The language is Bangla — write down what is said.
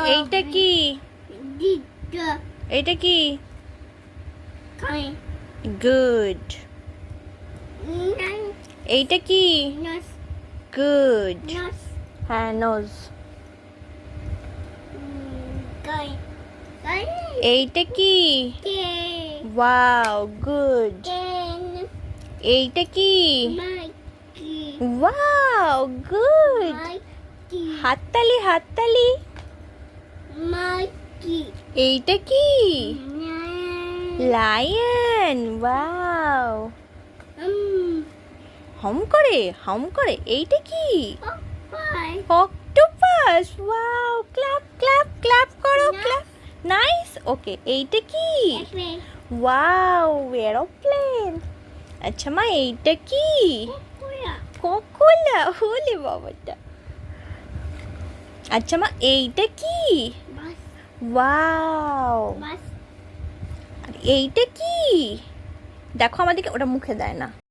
এইটা কি? এইটা কি? গুড। এইটা কি? গুড। হ্যাঁ, নোজ। এইটা কি? Wow, good. এইটা কি? Wow, good. হাততালি, হাততালি। এইটা কি? লায়ন। ওয়াও। হম করে, হম করে। এইটা কি? Octopus. Wow, clap clap clap করো, ক্ল্যাপ। নাইস। ওকে, এইটা কি? Wow, aeroplane. আচ্ছা মা, এইটা কি? কোকোলা। হোলে বাবাটা। আচ্ছা মা, এইটা কি? ওয়াও। আর এইটা কি? দেখো আমাদেরকে, ওটা মুখে দেয় না।